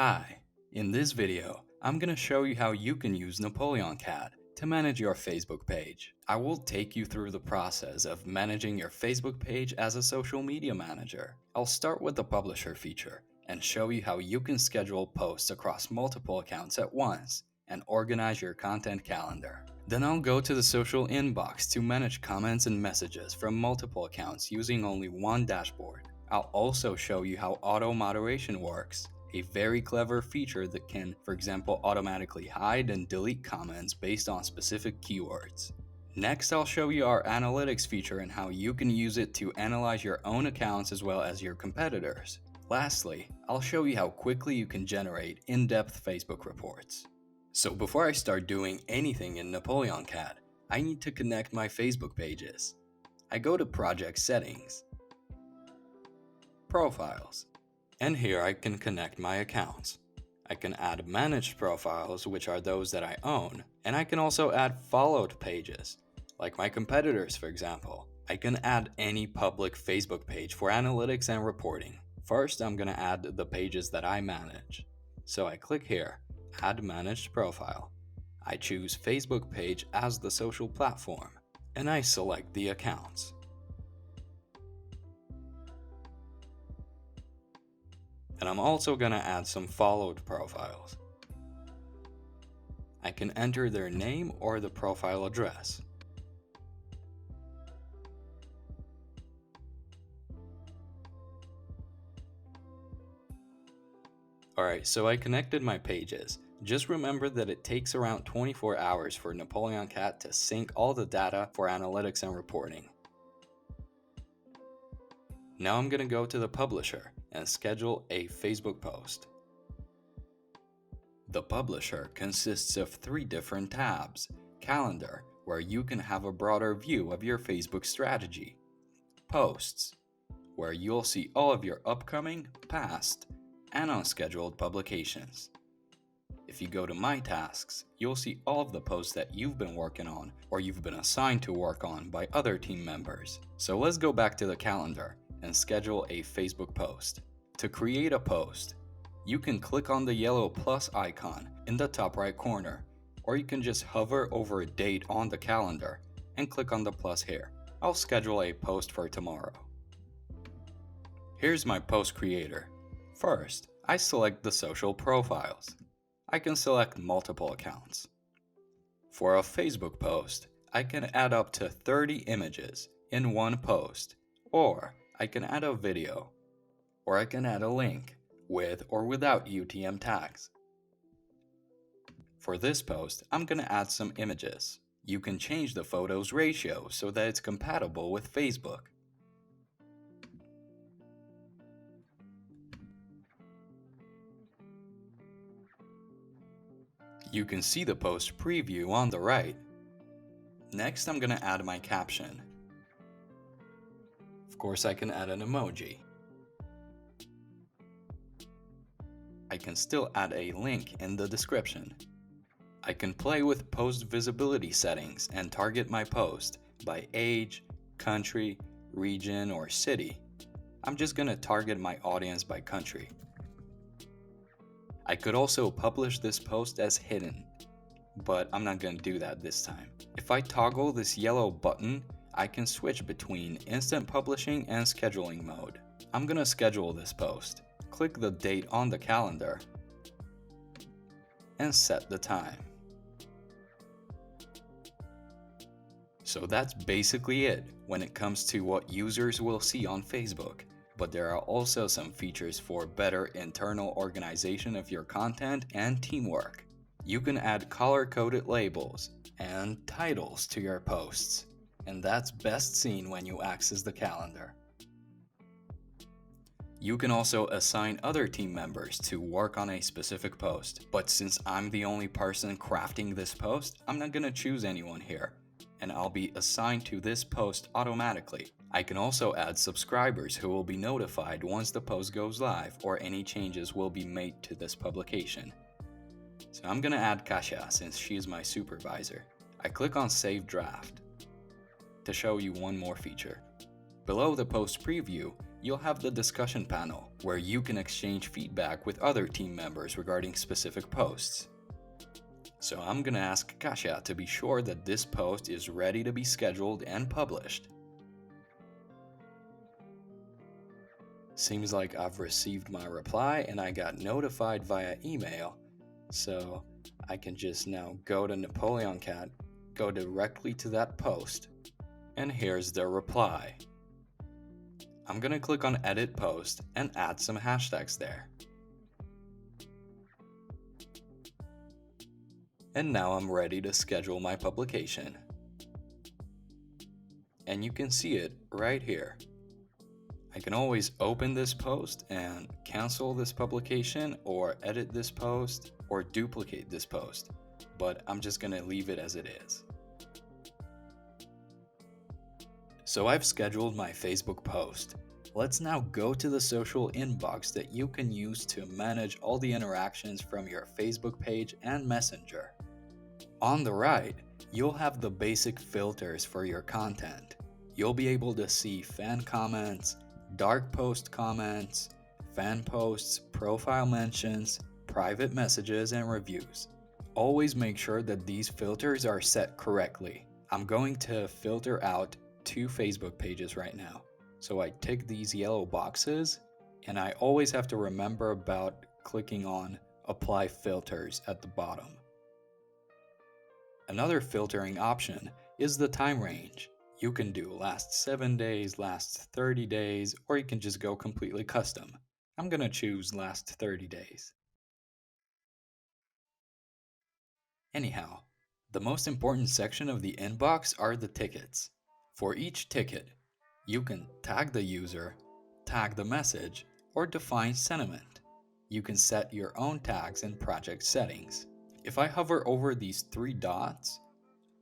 Hi, in this video, I'm gonna show you how you can use NapoleonCat to manage your Facebook page. I will take you through the process of managing your Facebook page as a social media manager. I'll start with the publisher feature and show you how you can schedule posts across multiple accounts at once and organize your content calendar. Then I'll go to the social inbox to manage comments and messages from multiple accounts using only one dashboard. I'll also show you how auto moderation works, a very clever feature that can, for example, automatically hide and delete comments based on specific keywords. Next, I'll show you our analytics feature and how you can use it to analyze your own accounts as well as your competitors. Lastly, I'll show you how quickly you can generate in-depth Facebook reports. So before I start doing anything in NapoleonCat, I need to connect my Facebook pages. I go to Project Settings, Profiles, and here I can connect my accounts. I can add managed profiles, which are those that I own, and I can also add followed pages, like my competitors, for example. I can add any public Facebook page for analytics and reporting. First, I'm gonna add the pages that I manage. So I click here, Add Managed Profile. I choose Facebook page as the social platform, and I select the accounts. And I'm also gonna add some followed profiles. I can enter their name or the profile address. Alright, so I connected my pages. Just remember that it takes around 24 hours for NapoleonCat to sync all the data for analytics and reporting. Now I'm gonna go to the publisher and schedule a Facebook post. The publisher consists of 3 different tabs. Calendar, where you can have a broader view of your Facebook strategy. Posts, where you'll see all of your upcoming, past, and unscheduled publications. If you go to My Tasks, you'll see all of the posts that you've been working on or you've been assigned to work on by other team members. So let's go back to the calendar and schedule a Facebook post. To create a post, you can click on the yellow plus icon in the top right corner, or you can just hover over a date on the calendar and click on the plus here. I'll schedule a post for tomorrow. Here's my post creator. First, I select the social profiles. I can select multiple accounts. For a Facebook post, I can add up to 30 images in one post, or I can add a video, or I can add a link with or without UTM tags. For this post, I'm gonna add some images. You can change the photos ratio so that it's compatible with Facebook. You can see the post preview on the right. Next, I'm gonna add my caption. Of course, I can add an emoji. I can still add a link in the description. I can play with post visibility settings and target my post by age, country, region, or city. I'm just gonna target my audience by country. I could also publish this post as hidden, but I'm not gonna do that this time. If I toggle this yellow button, I can switch between instant publishing and scheduling mode. I'm gonna schedule this post. Click the date on the calendar and set the time. So that's basically it when it comes to what users will see on Facebook. But there are also some features for better internal organization of your content and teamwork. You can add color-coded labels and titles to your posts, and that's best seen when you access the calendar. You can also assign other team members to work on a specific post, but since I'm the only person crafting this post, I'm not gonna choose anyone here, and I'll be assigned to this post automatically. I can also add subscribers who will be notified once the post goes live or any changes will be made to this publication. So I'm gonna add Kasia since she is my supervisor. I click on Save Draft to show you one more feature. Below the post preview, you'll have the discussion panel, where you can exchange feedback with other team members regarding specific posts. So I'm gonna ask Kasia to be sure that this post is ready to be scheduled and published. Seems like I've received my reply and I got notified via email, so I can just now go to NapoleonCat, go directly to that post, and here's the reply. I'm gonna click on Edit Post and add some hashtags there. And now I'm ready to schedule my publication. And you can see it right here. I can always open this post and cancel this publication, or edit this post, or duplicate this post, but I'm just gonna leave it as it is. So I've scheduled my Facebook post. Let's now go to the social inbox that you can use to manage all the interactions from your Facebook page and Messenger. On the right, you'll have the basic filters for your content. You'll be able to see fan comments, dark post comments, fan posts, profile mentions, private messages, and reviews. Always make sure that these filters are set correctly. I'm going to filter out 2 Facebook pages right now. So I tick these yellow boxes, and I always have to remember about clicking on Apply Filters at the bottom. Another filtering option is the time range. You can do last 7 days, last 30 days, or you can just go completely custom. I'm gonna choose last 30 days. Anyhow, the most important section of the inbox are the tickets. For each ticket, you can tag the user, tag the message, or define sentiment. You can set your own tags in project settings. If I hover over these 3 dots,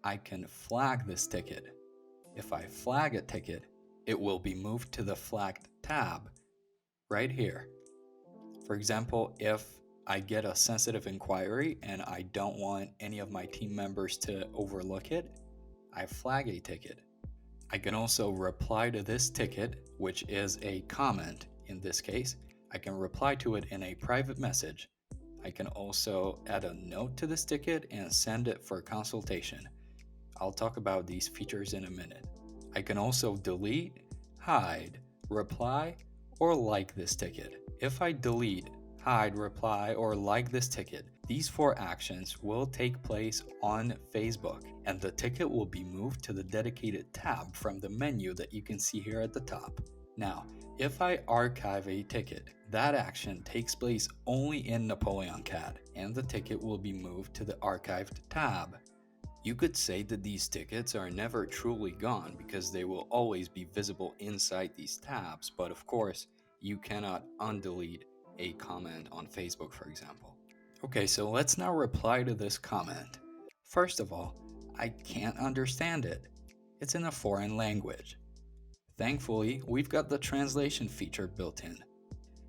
I can flag this ticket. If I flag a ticket, it will be moved to the flagged tab right here. For example, if I get a sensitive inquiry and I don't want any of my team members to overlook it, I flag a ticket. I can also reply to this ticket, which is a comment in this case. I can reply to it in a private message. I can also add a note to this ticket and send it for consultation. I'll talk about these features in a minute. I can also delete, hide, reply, or like this ticket. If I delete, hide, reply, or like this ticket, these 4 actions will take place on Facebook, and the ticket will be moved to the dedicated tab from the menu that you can see here at the top. Now, if I archive a ticket, that action takes place only in NapoleonCat, and the ticket will be moved to the archived tab. You could say that these tickets are never truly gone because they will always be visible inside these tabs, but of course, you cannot undelete a comment on Facebook, for example. Okay, so let's now reply to this comment. First of all, I can't understand it. It's in a foreign language. Thankfully, we've got the translation feature built in,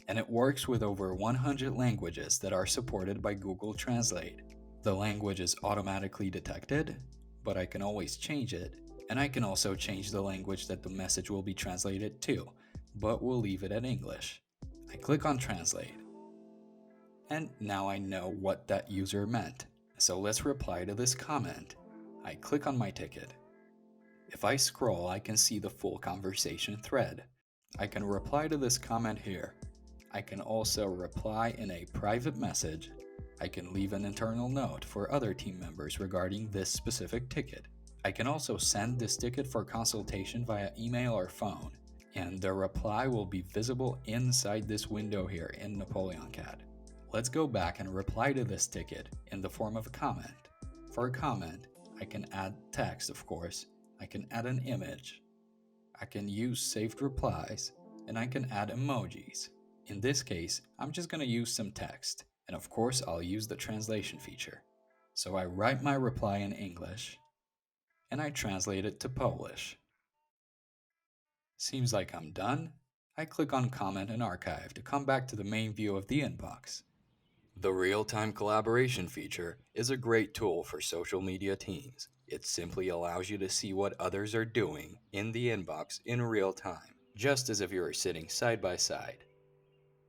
and it works with over 100 languages that are supported by Google Translate. The language is automatically detected, but I can always change it, and I can also change the language that the message will be translated to, but we'll leave it at English. I click on Translate, and now I know what that user meant. So let's reply to this comment. I click on my ticket. If I scroll, I can see the full conversation thread. I can reply to this comment here. I can also reply in a private message. I can leave an internal note for other team members regarding this specific ticket. I can also send this ticket for consultation via email or phone, and the reply will be visible inside this window here in NapoleonCat. Let's go back and reply to this ticket in the form of a comment. For a comment, I can add text, of course. I can add an image. I can use saved replies, and I can add emojis. In this case, I'm just going to use some text. And of course, I'll use the translation feature. So I write my reply in English, and I translate it to Polish. Seems like I'm done. I click on Comment and Archive to come back to the main view of the inbox. The real-time collaboration feature is a great tool for social media teams. It simply allows you to see what others are doing in the inbox in real time. just as if you were sitting side by side.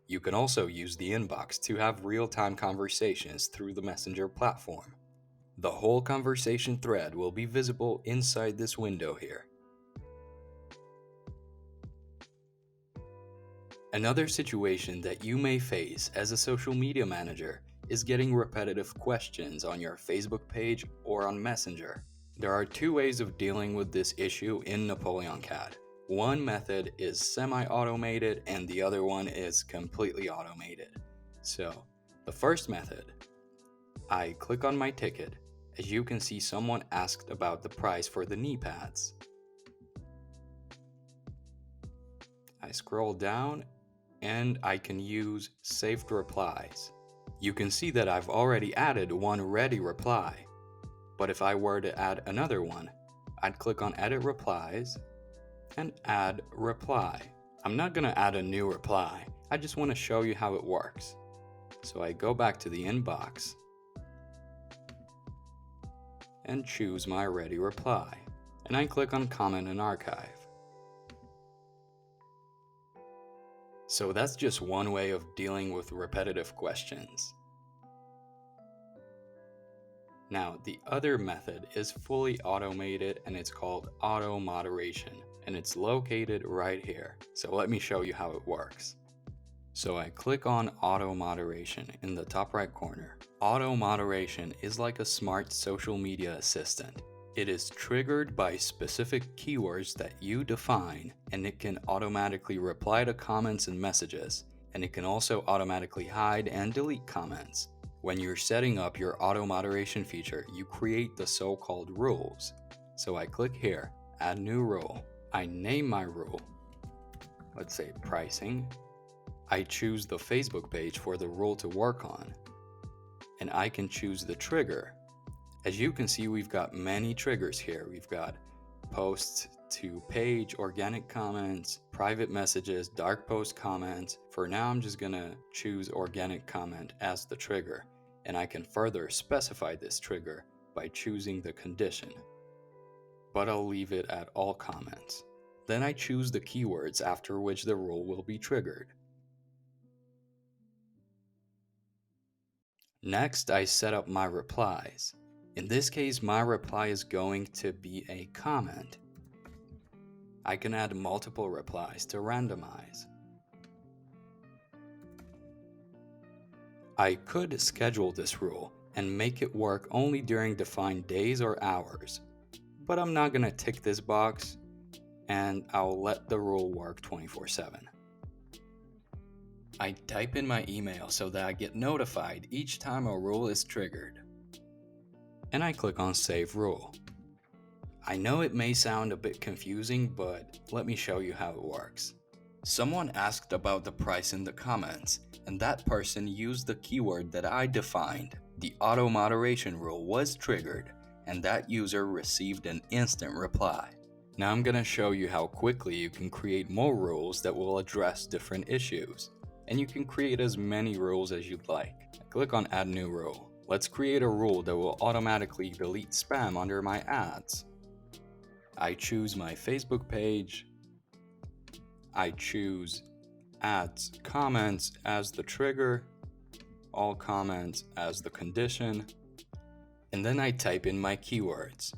You can also use the inbox to have real-time conversations through the Messenger platform. The whole conversation thread will be visible inside this window here. Another situation that you may face as a social media manager is getting repetitive questions on your Facebook page or on Messenger. There are two ways of dealing with this issue in NapoleonCat. One method is semi-automated and the other one is completely automated. So, the first method, I click on my ticket. As you can see, someone asked about the price for the knee pads. I scroll down and I can use saved replies. You can see that I've already added one ready reply, but if I were to add another one, I'd click on edit replies and add reply. I'm not going to add a new reply, I just want to show you how it works. So I go back to the inbox and choose my ready reply, and I click on comment and archive. So that's just one way of dealing with repetitive questions. Now, the other method is fully automated and it's called auto moderation, and it's located right here. So let me show you how it works. So I click on auto moderation in the top right corner. Auto moderation is like a smart social media assistant. It is triggered by specific keywords that you define, and it can automatically reply to comments and messages, and it can also automatically hide and delete comments. When you're setting up your auto moderation feature, you create the so-called rules. So I click here, add new rule. I name my rule. Let's say pricing. I choose the Facebook page for the rule to work on, and I can choose the trigger. As you can see, we've got many triggers here. We've got posts to page, organic comments, private messages, dark post comments. For now, I'm just gonna choose organic comment as the trigger, and I can further specify this trigger by choosing the condition. But I'll leave it at all comments. Then I choose the keywords after which the rule will be triggered. Next, I set up my replies. In this case, my reply is going to be a comment. I can add multiple replies to randomize. I could schedule this rule and make it work only during defined days or hours, but I'm not going to tick this box, and I'll let the rule work 24/7. I type in my email so that I get notified each time a rule is triggered, and I click on Save Rule. I know it may sound a bit confusing, but let me show you how it works. Someone asked about the price in the comments, and that person used the keyword that I defined. The auto moderation rule was triggered, and that user received an instant reply. Now I'm going to show you how quickly you can create more rules that will address different issues, and you can create as many rules as you'd like. Click on Add New Rule. Let's create a rule that will automatically delete spam under my ads. I choose my Facebook page. I choose ads comments as the trigger, all comments as the condition, and then I type in my keywords.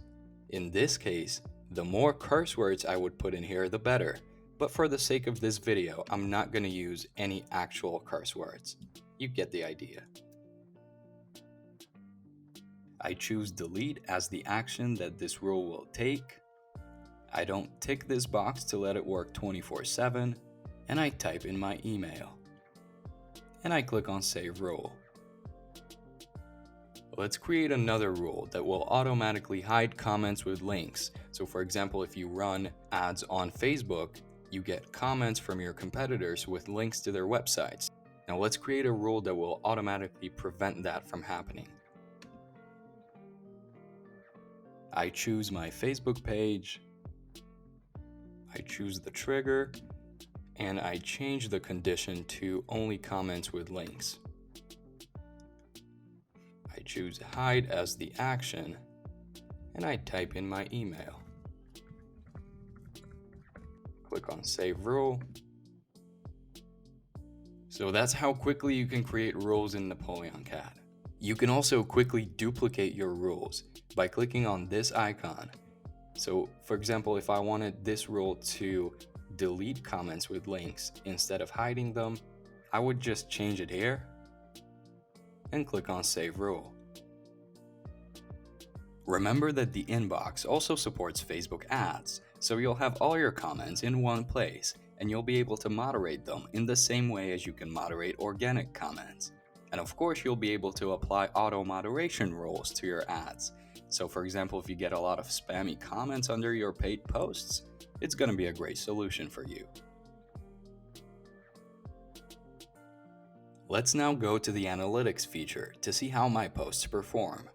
In this case, the more curse words I would put in here, the better, but for the sake of this video, I'm not going to use any actual curse words. You get the idea. I choose delete as the action that this rule will take. I don't tick this box to let it work 24/7, and I type in my email. And I click on Save Rule. Let's create another rule that will automatically hide comments with links. So for example, if you run ads on Facebook, you get comments from your competitors with links to their websites. Now let's create a rule that will automatically prevent that from happening. I choose my Facebook page, I choose the trigger, and I change the condition to only comments with links. I choose hide as the action, and I type in my email. click on Save Rule. So that's how quickly you can create rules in NapoleonCat. You can also quickly duplicate your rules by clicking on this icon. So for example, if I wanted this rule to delete comments with links instead of hiding them, I would just change it here and click on Save Rule. Remember that the inbox also supports Facebook ads, so you'll have all your comments in one place, and you'll be able to moderate them in the same way as you can moderate organic comments. And of course, you'll be able to apply auto moderation rules to your ads. So for example, if you get a lot of spammy comments under your paid posts, it's going to be a great solution for you. Let's now go to the analytics feature to see how my posts perform.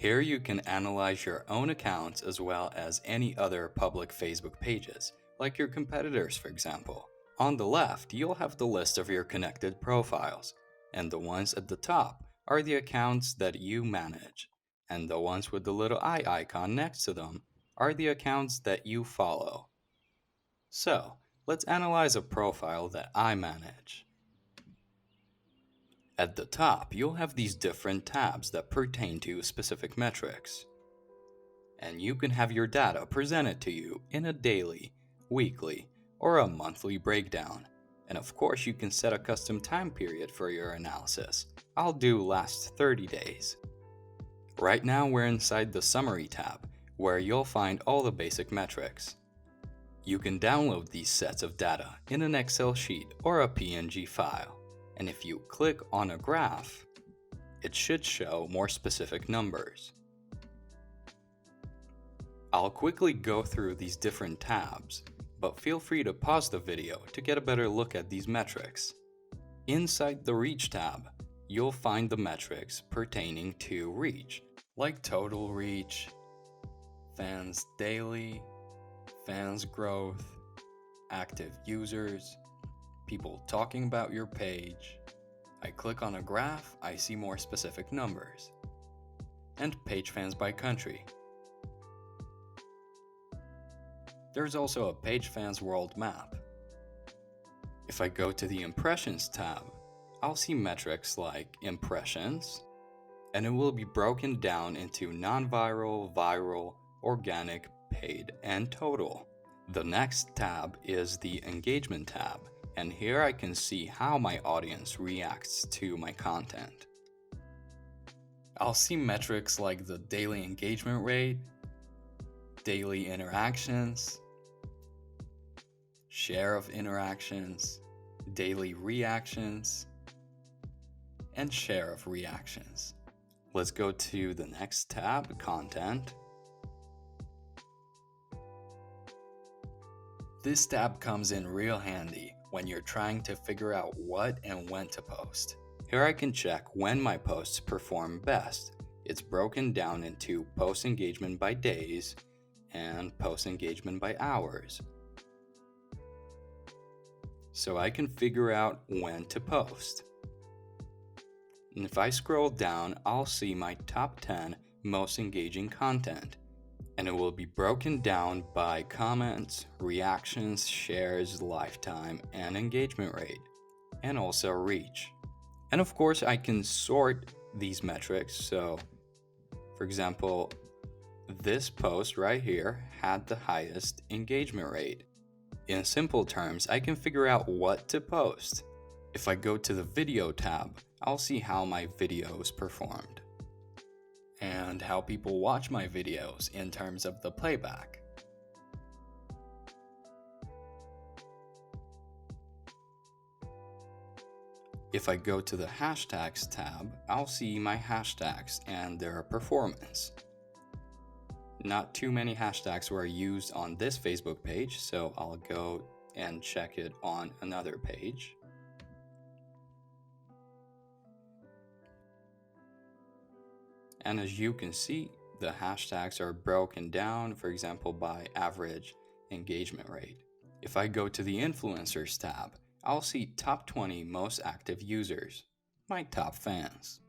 Here you can analyze your own accounts as well as any other public Facebook pages, like your competitors, for example. On the left, you'll have the list of your connected profiles, and the ones at the top are the accounts that you manage, and the ones with the little eye icon next to them are the accounts that you follow. So, let's analyze a profile that I manage. At the top, you'll have these different tabs that pertain to specific metrics. And you can have your data presented to you in a daily, weekly, or a monthly breakdown. And of course, you can set a custom time period for your analysis. I'll do last 30 days. Right now, we're inside the Summary tab, where you'll find all the basic metrics. You can download these sets of data in an Excel sheet or a PNG file. And if you click on a graph, it should show more specific numbers. I'll quickly go through these different tabs, but feel free to pause the video to get a better look at these metrics. Inside the Reach tab, you'll find the metrics pertaining to reach, like total reach, fans daily, fans growth, active users, people talking about your page. I click on a graph, I see more specific numbers. And page fans by country. There's also a page fans world map. If I go to the Impressions tab, I'll see metrics like impressions, and it will be broken down into non-viral, viral, organic, paid, and total. The next tab is the Engagement tab, and here I can see how my audience reacts to my content. I'll see metrics like the daily engagement rate, daily interactions, share of interactions, daily reactions, and share of reactions. Let's go to the next tab, Content. This tab comes in real handy when you're trying to figure out what and when to post. Here I can check when my posts perform best. It's broken down into post engagement by days and post engagement by hours. So I can figure out when to post. And if I scroll down, I'll see my top 10 most engaging content. And it will be broken down by comments, reactions, shares, lifetime, and engagement rate, and also reach. And of course, I can sort these metrics. So, for example, this post right here had the highest engagement rate. In simple terms, I can figure out what to post. If I go to the Video tab, I'll see how my videos performed and how people watch my videos in terms of the playback. If I go to the Hashtags tab, I'll see my hashtags and their performance. Not too many hashtags were used on this Facebook page, so I'll go and check it on another page. And as you can see, the hashtags are broken down, for example, by average engagement rate. If I go to the Influencers tab, I'll see top 20 most active users, my top fans.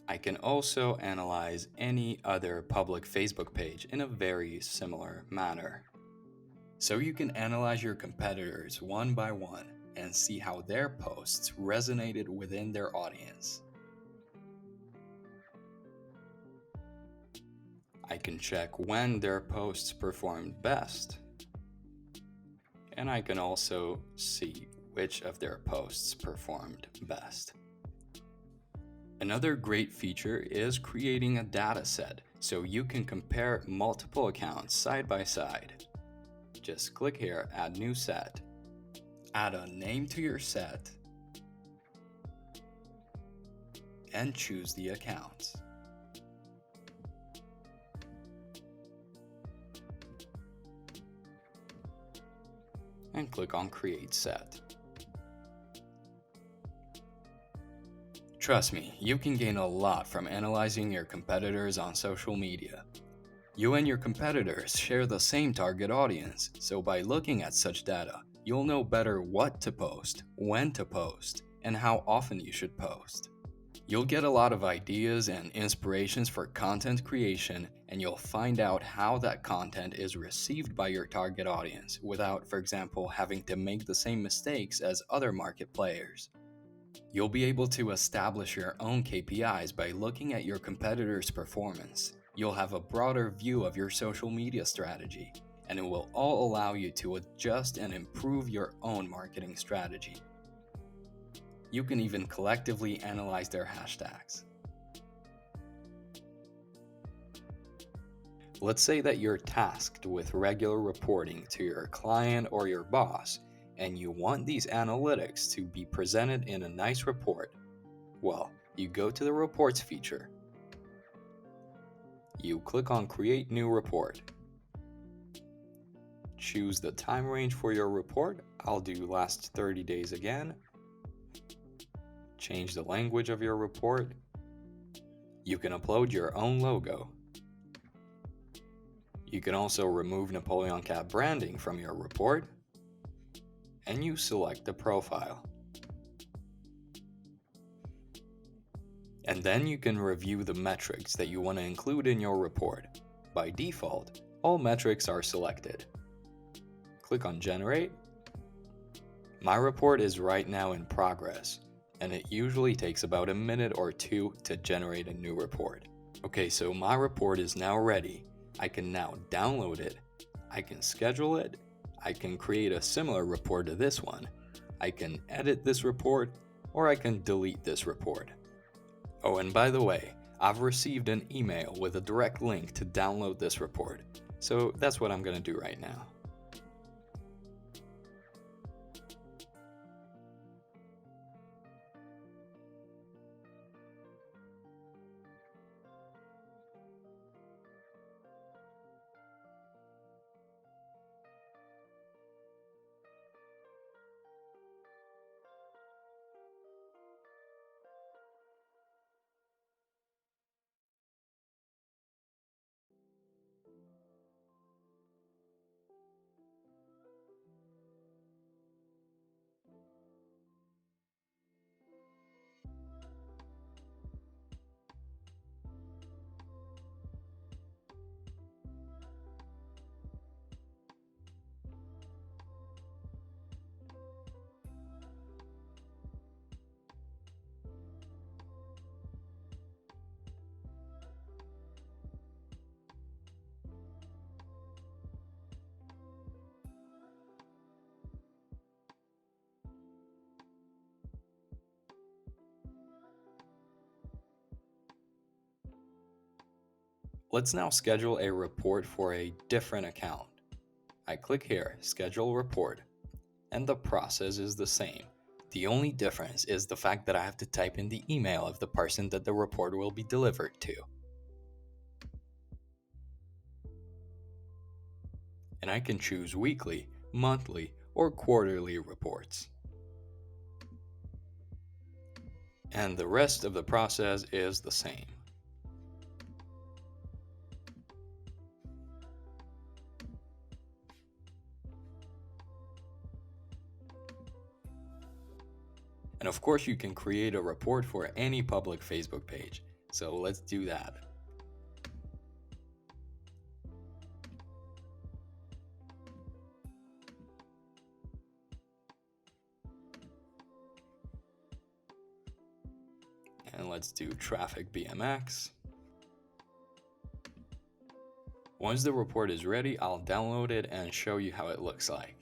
I can also analyze any other public Facebook page in a very similar manner. So you can analyze your competitors one by one and see how their posts resonated within their audience. I can check when their posts performed best, and I can also see which of their posts performed best. Another great feature is creating a data set so you can compare multiple accounts side by side. Just click here, Add New Set. Add a name to your set and choose the accounts. And click on Create Set. Trust me, you can gain a lot from analyzing your competitors on social media. You and your competitors share the same target audience, so by looking at such data, you'll know better what to post, when to post, and how often you should post. You'll get a lot of ideas and inspirations for content creation, and you'll find out how that content is received by your target audience without, for example, having to make the same mistakes as other market players. You'll be able to establish your own KPIs by looking at your competitors' performance. You'll have a broader view of your social media strategy, and it will all allow you to adjust and improve your own marketing strategy. You can even collectively analyze their hashtags. Let's say that you're tasked with regular reporting to your client or your boss, and you want these analytics to be presented in a nice report. Well, you go to the Reports feature. You click on Create New Report. Choose the time range for your report. I'll do last 30 days again. Change the language of your report. You can upload your own logo. You can also remove NapoleonCat branding from your report, and you select the profile. And then you can review the metrics that you want to include in your report. By default, all metrics are selected. Click on Generate. My report is right now in progress, and it usually takes about a minute or two to generate a new report. Okay, so my report is now ready. I can now download it. I can schedule it. I can create a similar report to this one. I can edit this report, or I can delete this report. Oh, and by the way, I've received an email with a direct link to download this report, so that's what I'm going to do right now. Let's now schedule a report for a different account. I click here, Schedule Report, and the process is the same. The only difference is the fact that I have to type in the email of the person that the report will be delivered to. And I can choose weekly, monthly, or quarterly reports. And the rest of the process is the same. And of course, you can create a report for any public Facebook page. So let's do that. And let's do traffic BMX. Once the report is ready, I'll download it and show you how it looks like.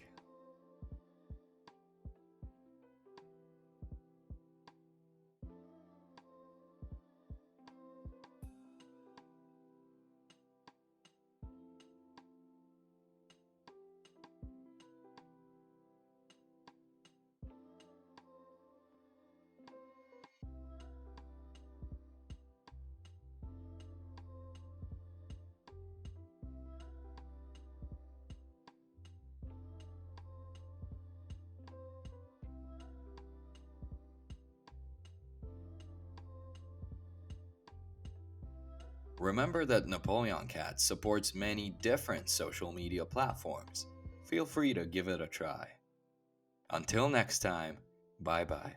Remember that NapoleonCat supports many different social media platforms. Feel free to give it a try. Until next time, bye bye.